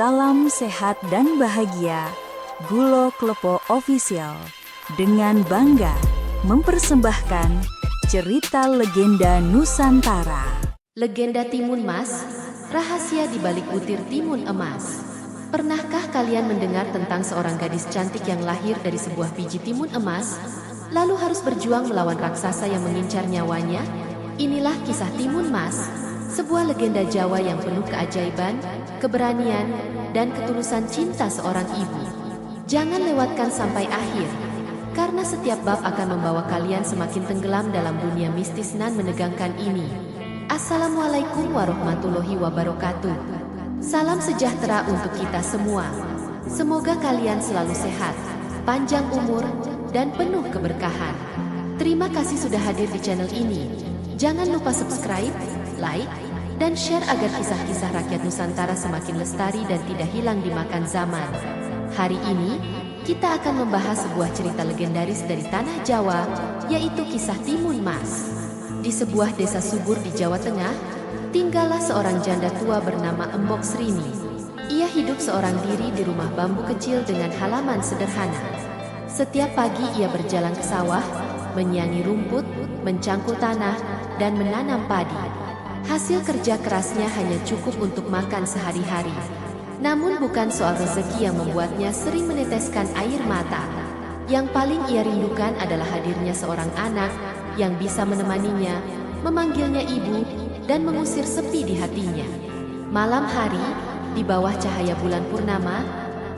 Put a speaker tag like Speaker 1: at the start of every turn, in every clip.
Speaker 1: Salam sehat dan bahagia, Gulo Klepo Official dengan bangga mempersembahkan cerita legenda Nusantara.
Speaker 2: Legenda Timun Mas, rahasia di balik butir timun emas. Pernahkah kalian mendengar tentang seorang gadis cantik yang lahir dari sebuah biji timun emas, lalu harus berjuang melawan raksasa yang mengincar nyawanya? Inilah kisah Timun Mas, sebuah legenda Jawa yang penuh keajaiban, keberanian, dan ketulusan cinta seorang ibu. Jangan lewatkan sampai akhir, karena setiap bab akan membawa kalian semakin tenggelam dalam dunia mistis nan menegangkan ini. Assalamualaikum warahmatullahi wabarakatuh. Salam sejahtera untuk kita semua. Semoga kalian selalu sehat, panjang umur, dan penuh keberkahan. Terima kasih sudah hadir di channel ini. Jangan lupa subscribe, like, dan share agar kisah-kisah rakyat Nusantara semakin lestari dan tidak hilang dimakan zaman. Hari ini, kita akan membahas sebuah cerita legendaris dari tanah Jawa, yaitu kisah Timun Mas. Di sebuah desa subur di Jawa Tengah, tinggallah seorang janda tua bernama Embok Srini. Ia hidup seorang diri di rumah bambu kecil dengan halaman sederhana. Setiap pagi ia berjalan ke sawah, menyiangi rumput, mencangkul tanah, dan menanam padi. Hasil kerja kerasnya hanya cukup untuk makan sehari-hari. Namun bukan soal rezeki yang membuatnya sering meneteskan air mata. Yang paling ia rindukan adalah hadirnya seorang anak yang bisa menemaninya, memanggilnya ibu, dan mengusir sepi di hatinya. Malam hari, di bawah cahaya bulan purnama,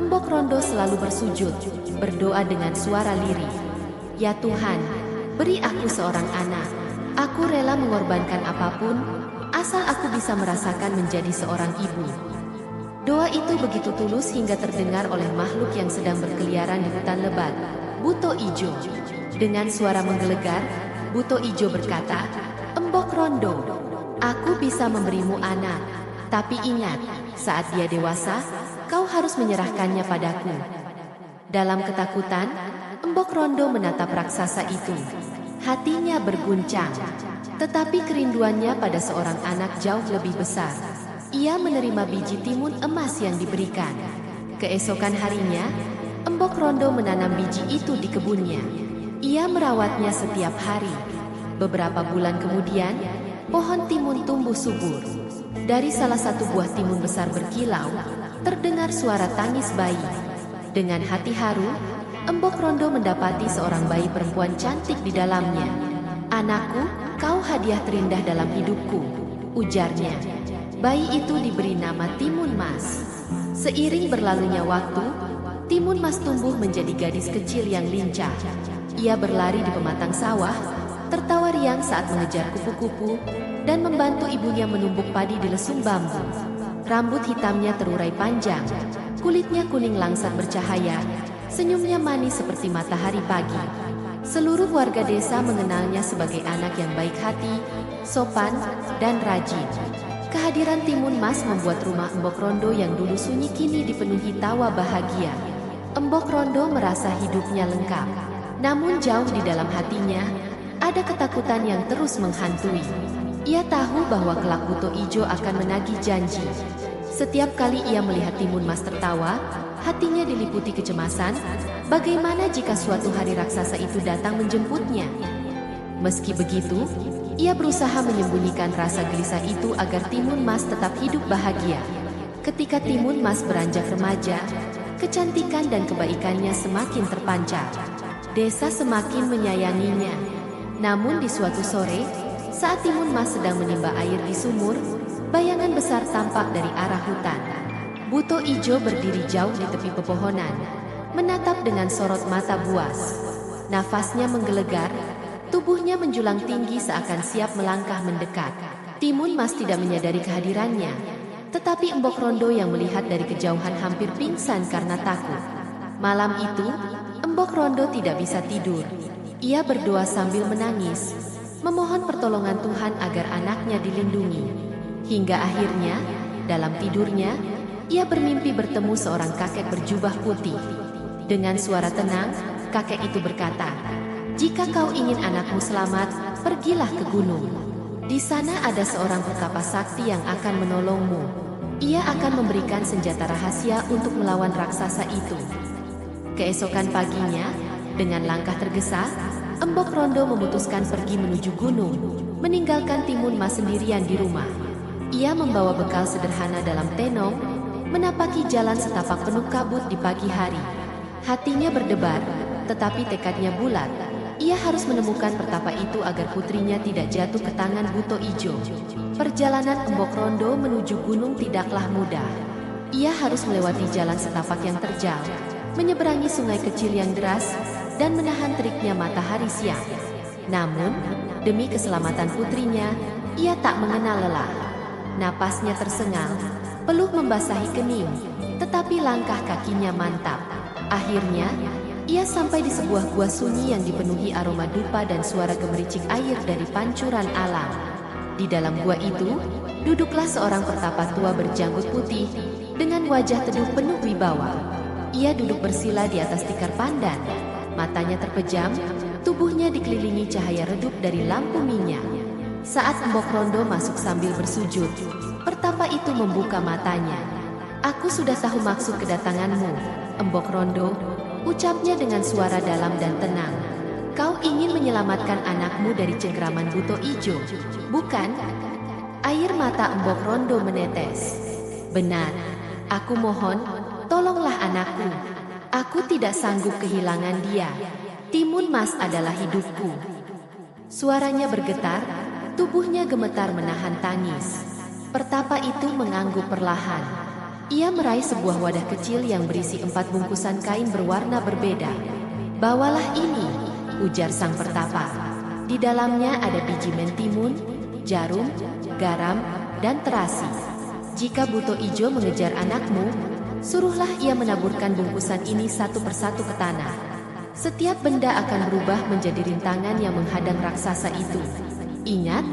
Speaker 2: Embok Rondo selalu bersujud, berdoa dengan suara lirih. Ya Tuhan, beri aku seorang anak. Aku rela mengorbankan apapun, asal aku bisa merasakan menjadi seorang ibu. Doa itu begitu tulus hingga terdengar oleh makhluk yang sedang berkeliaran di hutan lebat, Buto Ijo. Dengan suara menggelegar, Buto Ijo berkata, "Embok Rondo, aku bisa memberimu anak, tapi ingat, saat dia dewasa, kau harus menyerahkannya padaku." Dalam ketakutan, Embok Rondo menatap raksasa itu. Hatinya berguncang, tetapi kerinduannya pada seorang anak jauh lebih besar. Ia menerima biji timun emas yang diberikan. Keesokan harinya, Embok Rondo menanam biji itu di kebunnya. Ia merawatnya setiap hari. Beberapa bulan kemudian, pohon timun tumbuh subur. Dari salah satu buah timun besar berkilau, terdengar suara tangis bayi. Dengan hati haru, Embok Rondo mendapati seorang bayi perempuan cantik di dalamnya. "Anakku, kau hadiah terindah dalam hidupku," ujarnya. Bayi itu diberi nama Timun Mas. Seiring berlalunya waktu, Timun Mas tumbuh menjadi gadis kecil yang lincah. Ia berlari di pematang sawah, tertawa riang saat mengejar kupu-kupu, dan membantu ibunya menumbuk padi di lesung bambu. Rambut hitamnya terurai panjang, kulitnya kuning langsat bercahaya, senyumnya manis seperti matahari pagi. Seluruh warga desa mengenalnya sebagai anak yang baik hati, sopan, dan rajin. Kehadiran Timun Mas membuat rumah Embok Rondo yang dulu sunyi kini dipenuhi tawa bahagia. Embok Rondo merasa hidupnya lengkap. Namun jauh di dalam hatinya, ada ketakutan yang terus menghantui. Ia tahu bahwa kelak Buto Ijo akan menagih janji. Setiap kali ia melihat Timun Mas tertawa, hatinya diliputi kecemasan. Bagaimana jika suatu hari raksasa itu datang menjemputnya? Meski begitu, ia berusaha menyembunyikan rasa gelisah itu agar Timun Mas tetap hidup bahagia. Ketika Timun Mas beranjak remaja, kecantikan dan kebaikannya semakin terpancar. Desa semakin menyayanginya. Namun di suatu sore, saat Timun Mas sedang menimba air di sumur, bayangan besar tampak dari arah hutan. Buto Ijo berdiri jauh di tepi pepohonan, menatap dengan sorot mata buas. Nafasnya menggelegar, tubuhnya menjulang tinggi seakan siap melangkah mendekat. Timun Mas tidak menyadari kehadirannya, tetapi Embok Rondo yang melihat dari kejauhan hampir pingsan karena takut. Malam itu, Embok Rondo tidak bisa tidur. Ia berdoa sambil menangis, memohon pertolongan Tuhan agar anaknya dilindungi. Hingga akhirnya, dalam tidurnya, ia bermimpi bertemu seorang kakek berjubah putih. Dengan suara tenang, kakek itu berkata, "Jika kau ingin anakmu selamat, pergilah ke gunung. Di sana ada seorang petapa sakti yang akan menolongmu." Ia akan memberikan senjata rahasia untuk melawan raksasa itu. Keesokan paginya, dengan langkah tergesa, Embok Rondo memutuskan pergi menuju gunung, meninggalkan Timun Mas sendirian di rumah. Ia membawa bekal sederhana dalam tenong, menapaki jalan setapak penuh kabut di pagi hari. Hatinya berdebar, tetapi tekadnya bulat. Ia harus menemukan pertapa itu agar putrinya tidak jatuh ke tangan Buto Ijo. Perjalanan Embok Rondo menuju gunung tidaklah mudah. Ia harus melewati jalan setapak yang terjal, menyeberangi sungai kecil yang deras, dan menahan teriknya matahari siang. Namun, demi keselamatan putrinya, ia tak mengenal lelah. Napasnya tersengal, peluh membasahi kening, tetapi langkah kakinya mantap. Akhirnya, ia sampai di sebuah gua sunyi yang dipenuhi aroma dupa dan suara gemericik air dari pancuran alam. Di dalam gua itu, duduklah seorang pertapa tua berjanggut putih, dengan wajah teduh penuh wibawa. Ia duduk bersila di atas tikar pandan, matanya terpejam, tubuhnya dikelilingi cahaya redup dari lampu minyak. Saat Embok Rondo masuk sambil bersujud, pertapa itu membuka matanya. "Aku sudah tahu maksud kedatanganmu, Embok Rondo," ucapnya dengan suara dalam dan tenang. "Kau ingin menyelamatkan anakmu dari cengkraman Buto Ijo, bukan?" Air mata Embok Rondo menetes. "Benar, aku mohon, tolonglah anakku. Aku tidak sanggup kehilangan dia. Timun Mas adalah hidupku." Suaranya bergetar, tubuhnya gemetar menahan tangis. Pertapa itu mengangguk perlahan. Ia meraih sebuah wadah kecil yang berisi 4 bungkusan kain berwarna berbeda. "Bawalah ini," ujar sang pertapa. "Di dalamnya ada biji mentimun, jarum, garam, dan terasi. Jika Buto Ijo mengejar anakmu, suruhlah ia menaburkan bungkusan ini satu persatu ke tanah. Setiap benda akan berubah menjadi rintangan yang menghadang raksasa itu. Ingat,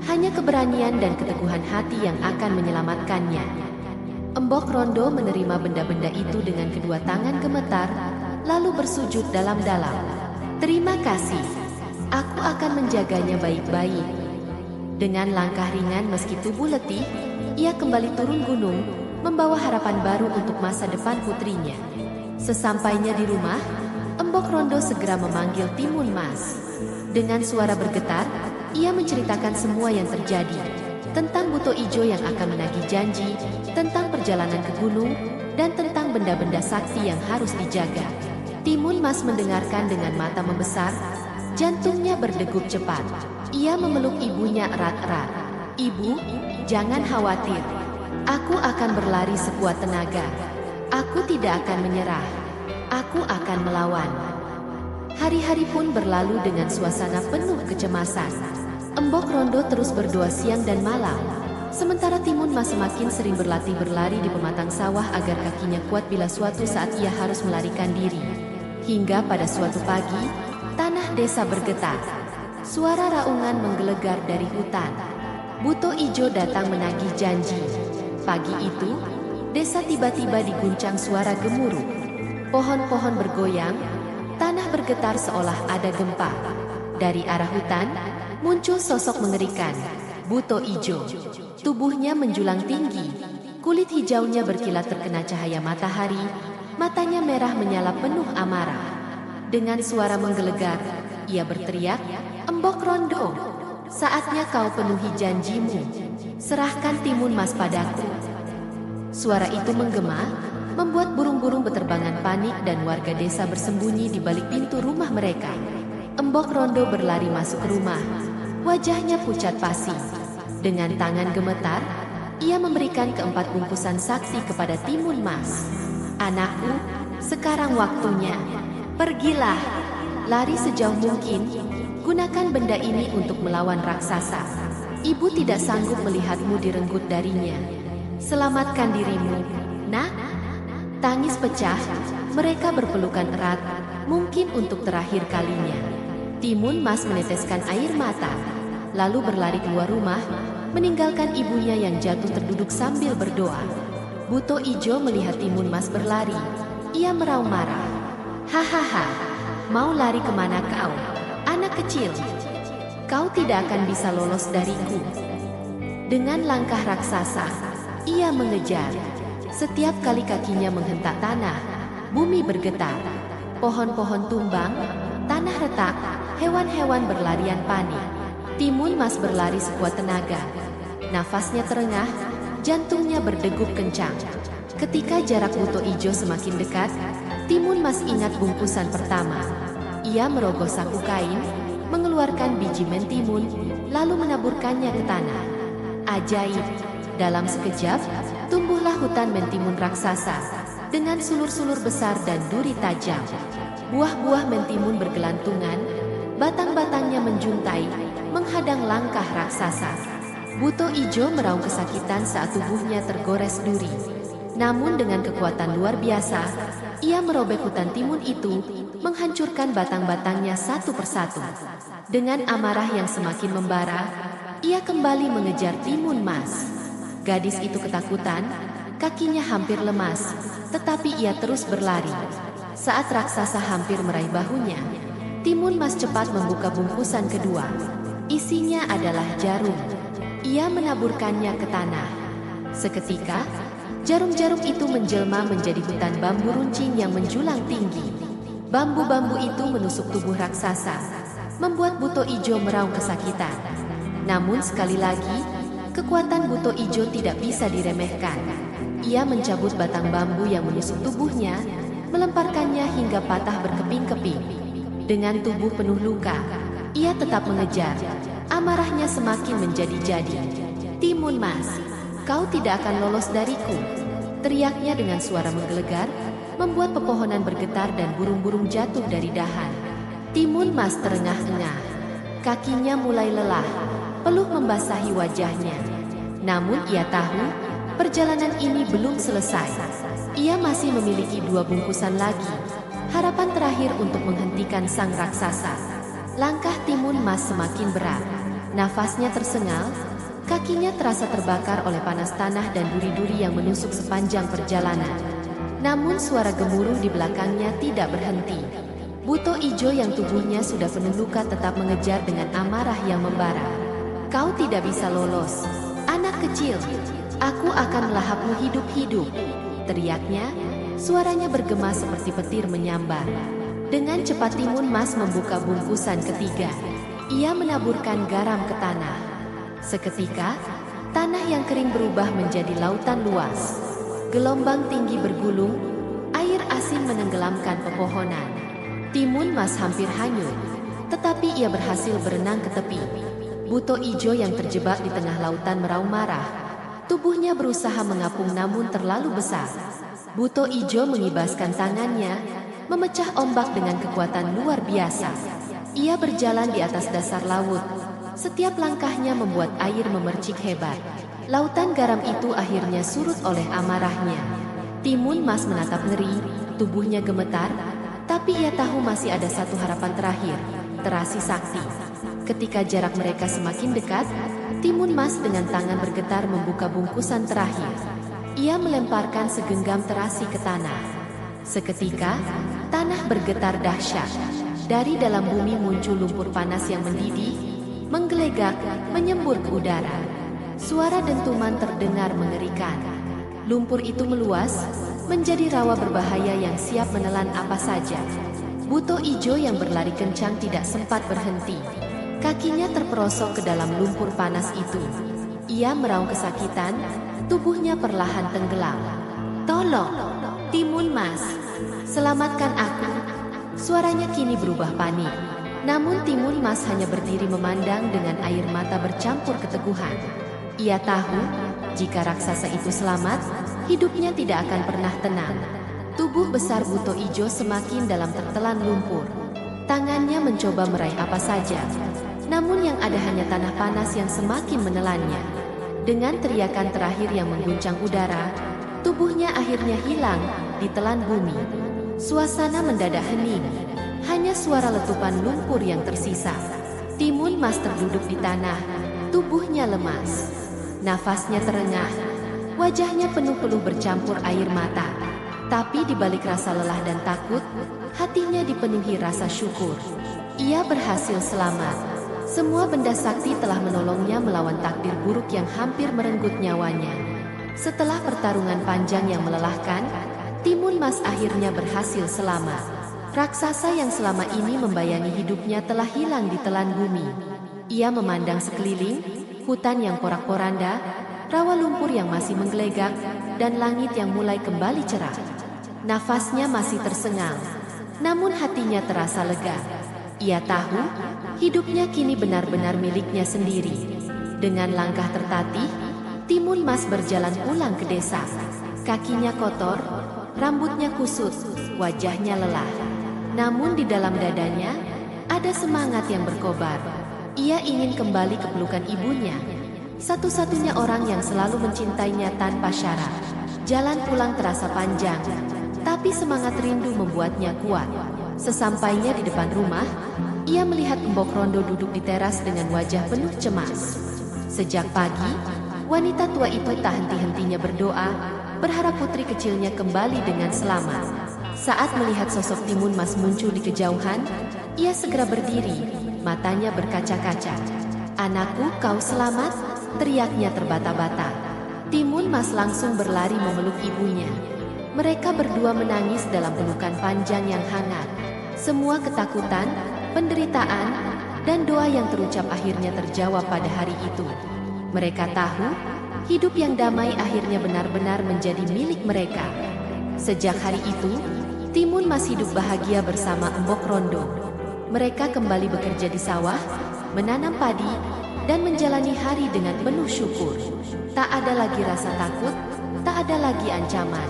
Speaker 2: hanya keberanian dan keteguhan hati yang akan menyelamatkannya." Embok Rondo menerima benda-benda itu dengan kedua tangan gemetar, lalu bersujud dalam-dalam. "Terima kasih. Aku akan menjaganya baik-baik." Dengan langkah ringan meski tubuh letih, ia kembali turun gunung, membawa harapan baru untuk masa depan putrinya. Sesampainya di rumah, Embok Rondo segera memanggil Timun Mas. Dengan suara bergetar, ia menceritakan semua yang terjadi. Tentang Buto Ijo yang akan menagih janji, tentang perjalanan ke gunung, dan tentang benda-benda sakti yang harus dijaga. Timun Mas mendengarkan dengan mata membesar, jantungnya berdegup cepat. Ia memeluk ibunya erat-erat. "Ibu, jangan khawatir. Aku akan berlari sekuat tenaga. Aku tidak akan menyerah. Aku akan melawan." Hari-hari pun berlalu dengan suasana penuh kecemasan. Embok Rondo terus berdoa siang dan malam. Sementara Timun Mas semakin sering berlatih berlari di pematang sawah agar kakinya kuat bila suatu saat ia harus melarikan diri. Hingga pada suatu pagi, tanah desa bergetar. Suara raungan menggelegar dari hutan. Buto Ijo datang menagih janji. Pagi itu, desa tiba-tiba diguncang suara gemuruh. Pohon-pohon bergoyang, tanah bergetar seolah ada gempa. Dari arah hutan, muncul sosok mengerikan, Buto Ijo. Tubuhnya menjulang tinggi, kulit hijaunya berkilat terkena cahaya matahari, matanya merah menyala penuh amarah. Dengan suara menggelegar, ia berteriak, "Embok Rondo, saatnya kau penuhi janjimu. Serahkan Timun Mas padaku." Suara itu menggema, membuat burung-burung beterbangan panik dan warga desa bersembunyi di balik pintu rumah mereka. Embok Rondo berlari masuk ke rumah. Wajahnya pucat pasi. Dengan tangan gemetar, ia memberikan keempat bungkusan sakti kepada Timun Mas. "Anakku, sekarang waktunya. Pergilah, lari sejauh mungkin. Gunakan benda ini untuk melawan raksasa. Ibu tidak sanggup melihatmu direnggut darinya. Selamatkan dirimu, nak." Tangis pecah, mereka berpelukan erat, mungkin untuk terakhir kalinya. Timun Mas meneteskan air mata, lalu berlari keluar rumah, meninggalkan ibunya yang jatuh terduduk sambil berdoa. Buto Ijo melihat Timun Mas berlari. Ia meraung marah. "Hahaha, mau lari kemana kau, anak kecil? Kau tidak akan bisa lolos dariku." Dengan langkah raksasa, ia mengejar. Setiap kali kakinya menghentak tanah, bumi bergetar. Pohon-pohon tumbang, tanah retak, hewan-hewan berlarian panik. Timun Mas berlari sekuat tenaga. Nafasnya terengah, jantungnya berdegup kencang. Ketika jarak buto ijo semakin dekat, Timun Mas ingat bungkusan pertama. Ia merogoh saku kain, mengeluarkan biji mentimun, lalu menaburkannya ke tanah. Ajaib, dalam sekejap, tumbuhlah hutan mentimun raksasa, dengan sulur-sulur besar dan duri tajam. Buah-buah mentimun bergelantungan, batang-batangnya menjuntai, menghadang langkah raksasa. Buto ijo meraung kesakitan saat tubuhnya tergores duri. Namun dengan kekuatan luar biasa, ia merobek hutan timun itu, menghancurkan batang-batangnya satu persatu. Dengan amarah yang semakin membara, ia kembali mengejar Timun Mas. Gadis itu ketakutan, kakinya hampir lemas, tetapi ia terus berlari. Saat raksasa hampir meraih bahunya, Timun Mas cepat membuka bungkusan kedua. Isinya adalah jarum. Ia menaburkannya ke tanah. Seketika, jarum-jarum itu menjelma menjadi hutan bambu runcing yang menjulang tinggi. Bambu-bambu itu menusuk tubuh raksasa, membuat Buto Ijo meraung kesakitan. Namun sekali lagi, kekuatan Buto Ijo tidak bisa diremehkan. Ia mencabut batang bambu yang menusuk tubuhnya, melemparkannya hingga patah berkeping-keping. Dengan tubuh penuh luka, ia tetap mengejar. Amarahnya semakin menjadi-jadi. Timun Mas, kau tidak akan lolos dariku, teriaknya dengan suara menggelegar, membuat pepohonan bergetar dan burung-burung jatuh dari dahan. Timun Mas terengah-engah, kakinya mulai lelah, peluh membasahi wajahnya. Namun ia tahu, perjalanan ini belum selesai. Ia masih memiliki 2 bungkusan lagi, harapan terakhir untuk menghentikan sang raksasa. Langkah Timun Mas semakin berat, nafasnya tersengal, kakinya terasa terbakar oleh panas tanah dan duri-duri yang menusuk sepanjang perjalanan. Namun suara gemuruh di belakangnya tidak berhenti. Buto Ijo yang tubuhnya sudah penuh luka tetap mengejar dengan amarah yang membara. Kau tidak bisa lolos, anak kecil. Aku akan melahapmu hidup-hidup, teriaknya, suaranya bergema seperti petir menyambar. Dengan cepat Timun Mas membuka bungkusan ketiga. Ia menaburkan garam ke tanah. Seketika, tanah yang kering berubah menjadi lautan luas. Gelombang tinggi bergulung, air asin menenggelamkan pepohonan. Timun Mas hampir hanyut, tetapi ia berhasil berenang ke tepi. Buto Ijo yang terjebak di tengah lautan meraung marah. Tubuhnya berusaha mengapung namun terlalu besar. Buto Ijo mengibaskan tangannya, memecah ombak dengan kekuatan luar biasa. Ia berjalan di atas dasar laut. Setiap langkahnya membuat air memercik hebat. Lautan garam itu akhirnya surut oleh amarahnya. Timun Mas menatap ngeri, tubuhnya gemetar, tapi ia tahu masih ada satu harapan terakhir, terasi sakti. Ketika jarak mereka semakin dekat, Timun Mas dengan tangan bergetar membuka bungkusan terakhir. Ia melemparkan segenggam terasi ke tanah. Seketika, tanah bergetar dahsyat. Dari dalam bumi muncul lumpur panas yang mendidih, menggelegak, menyembur ke udara. Suara dentuman terdengar mengerikan. Lumpur itu meluas, menjadi rawa berbahaya yang siap menelan apa saja. Buto Ijo yang berlari kencang tidak sempat berhenti. Kakinya terperosok ke dalam lumpur panas itu. Ia meraung kesakitan, tubuhnya perlahan tenggelam. Tolong, Timun Mas, selamatkan aku. Suaranya kini berubah panik. Namun Timun Mas hanya berdiri memandang dengan air mata bercampur keteguhan. Ia tahu, jika raksasa itu selamat, hidupnya tidak akan pernah tenang. Tubuh besar Buto Ijo semakin dalam tertelan lumpur. Tangannya mencoba meraih apa saja. Namun yang ada hanya tanah panas yang semakin menelannya. Dengan teriakan terakhir yang mengguncang udara, tubuhnya akhirnya hilang, ditelan bumi. Suasana mendadak hening. Hanya suara letupan lumpur yang tersisa. Timun Mas terduduk di tanah, tubuhnya lemas. Nafasnya terengah, wajahnya penuh-penuh bercampur air mata. Tapi di balik rasa lelah dan takut, hatinya dipenuhi rasa syukur. Ia berhasil selamat. Semua benda sakti telah menolongnya melawan takdir buruk yang hampir merenggut nyawanya. Setelah pertarungan panjang yang melelahkan, Timun Mas akhirnya berhasil selamat. Raksasa yang selama ini membayangi hidupnya telah hilang di telan bumi. Ia memandang sekeliling, hutan yang porak-poranda, rawa lumpur yang masih menggelegak, dan langit yang mulai kembali cerah. Nafasnya masih tersengang, namun hatinya terasa lega. Ia tahu, hidupnya kini benar-benar miliknya sendiri. Dengan langkah tertatih, Timun Mas berjalan pulang ke desa. Kakinya kotor, rambutnya kusut, wajahnya lelah. Namun di dalam dadanya, ada semangat yang berkobar. Ia ingin kembali ke pelukan ibunya, satu-satunya orang yang selalu mencintainya tanpa syarat. Jalan pulang terasa panjang, tapi semangat rindu membuatnya kuat. Sesampainya di depan rumah, ia melihat Embok Rondo duduk di teras dengan wajah penuh cemas. Sejak pagi, wanita tua itu tak henti-hentinya berdoa, berharap putri kecilnya kembali dengan selamat. Saat melihat sosok Timun Mas muncul di kejauhan, ia segera berdiri, matanya berkaca-kaca. "Anakku, kau selamat?" teriaknya terbata-bata. Timun Mas langsung berlari memeluk ibunya. Mereka berdua menangis dalam pelukan panjang yang hangat. Semua ketakutan, penderitaan, dan doa yang terucap akhirnya terjawab pada hari itu. Mereka tahu, hidup yang damai akhirnya benar-benar menjadi milik mereka. Sejak hari itu, Timun Mas hidup bahagia bersama Embok Rondo. Mereka kembali bekerja di sawah, menanam padi, dan menjalani hari dengan penuh syukur. Tak ada lagi rasa takut, tak ada lagi ancaman.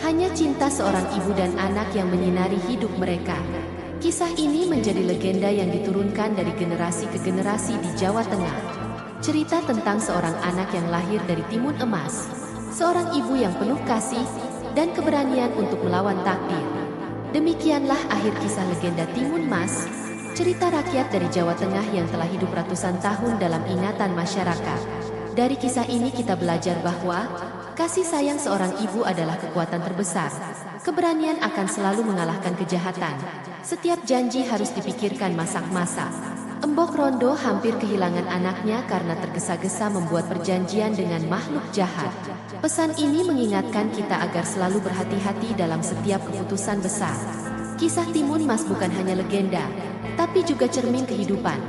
Speaker 2: Hanya cinta seorang ibu dan anak yang menyinari hidup mereka. Kisah ini menjadi legenda yang diturunkan dari generasi ke generasi di Jawa Tengah. Cerita tentang seorang anak yang lahir dari timun emas, seorang ibu yang penuh kasih dan keberanian untuk melawan takdir. Demikianlah akhir kisah legenda Timun Mas, cerita rakyat dari Jawa Tengah yang telah hidup ratusan tahun dalam ingatan masyarakat. Dari kisah ini kita belajar bahwa kasih sayang seorang ibu adalah kekuatan terbesar. Keberanian akan selalu mengalahkan kejahatan. Setiap janji harus dipikirkan masak-masak. Embok Rondo hampir kehilangan anaknya karena tergesa-gesa membuat perjanjian dengan makhluk jahat. Pesan ini mengingatkan kita agar selalu berhati-hati dalam setiap keputusan besar. Kisah Timun Mas bukan hanya legenda, tapi juga cermin kehidupan,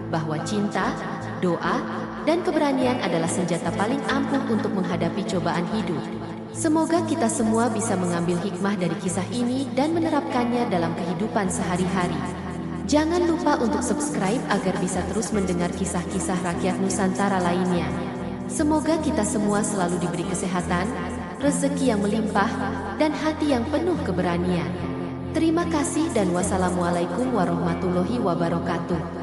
Speaker 2: bahwa cinta, doa, dan keberanian adalah senjata paling ampuh untuk menghadapi cobaan hidup. Semoga kita semua bisa mengambil hikmah dari kisah ini dan menerapkannya dalam kehidupan sehari-hari. Jangan lupa untuk subscribe agar bisa terus mendengar kisah-kisah rakyat Nusantara lainnya. Semoga kita semua selalu diberi kesehatan, rezeki yang melimpah, dan hati yang penuh keberanian. Terima kasih dan wassalamualaikum warahmatullahi wabarakatuh.